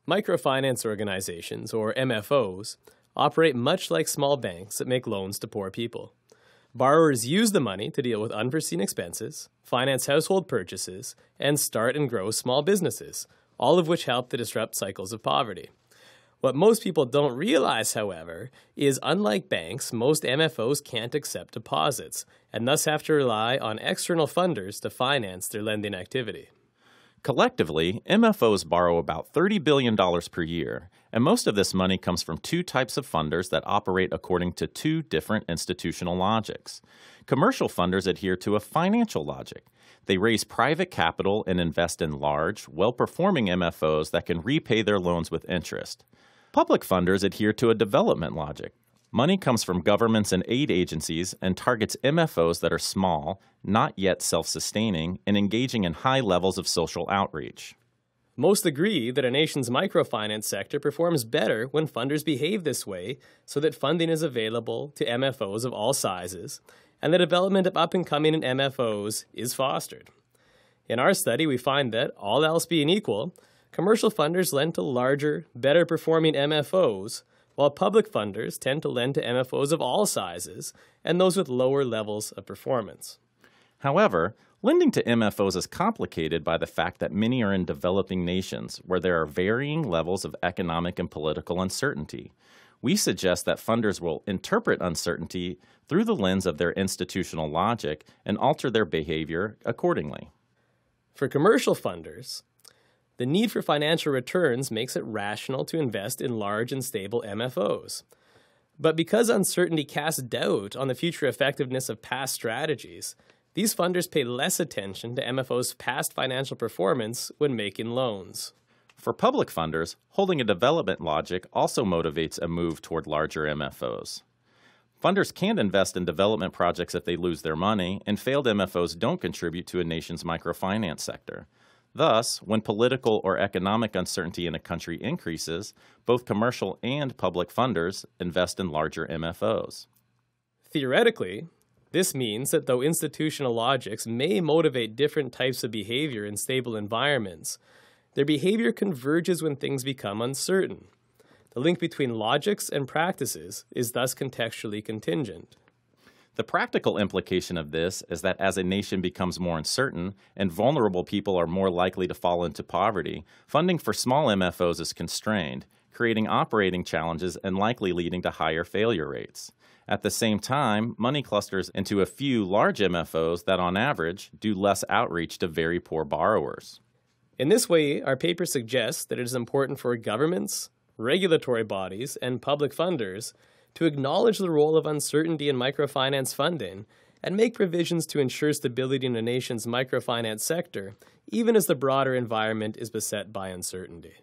Microfinance organizations, or MFOs, operate much like small banks that make loans to poor people. Borrowers use the money to deal with unforeseen expenses, finance household purchases, and start and grow small businesses, all of which help to disrupt cycles of poverty. What most people don't realize, however, is unlike banks, most MFOs can't accept deposits and thus have to rely on external funders to finance their lending activity. Collectively, MFOs borrow about $30 billion per year, and most of this money comes from two types of funders that operate according to two different institutional logics. Commercial funders adhere to a financial logic. They raise private capital and invest in large, well-performing MFOs that can repay their loans with interest. Public funders adhere to a development logic. Money comes from governments and aid agencies and targets MFOs that are small, not yet self-sustaining, and engaging in high levels of social outreach. Most agree that a nation's microfinance sector performs better when funders behave this way so that funding is available to MFOs of all sizes, and the development of up-and-coming MFOs is fostered. In our study, we find that, all else being equal, commercial funders lend to larger, better-performing MFOs, while public funders tend to lend to MFOs of all sizes and those with lower levels of performance. However, lending to MFOs is complicated by the fact that many are in developing nations where there are varying levels of economic and political uncertainty. We suggest that funders will interpret uncertainty through the lens of their institutional logic and alter their behavior accordingly. For commercial funders, the need for financial returns makes it rational to invest in large and stable MFOs. But because uncertainty casts doubt on the future effectiveness of past strategies, these funders pay less attention to MFOs' past financial performance when making loans. For public funders, holding a development logic also motivates a move toward larger MFOs. Funders can't invest in development projects if they lose their money, and failed MFOs don't contribute to a nation's microfinance sector. Thus, when political or economic uncertainty in a country increases, both commercial and public funders invest in larger MFOs. Theoretically, this means that though institutional logics may motivate different types of behavior in stable environments, their behavior converges when things become uncertain. The link between logics and practices is thus contextually contingent. The practical implication of this is that as a nation becomes more uncertain and vulnerable people are more likely to fall into poverty, funding for small MFOs is constrained, creating operating challenges and likely leading to higher failure rates. At the same time, money clusters into a few large MFOs that on average do less outreach to very poor borrowers. In this way, our paper suggests that it is important for governments, regulatory bodies, and public funders to acknowledge the role of uncertainty in microfinance funding and make provisions to ensure stability in a nation's microfinance sector, even as the broader environment is beset by uncertainty.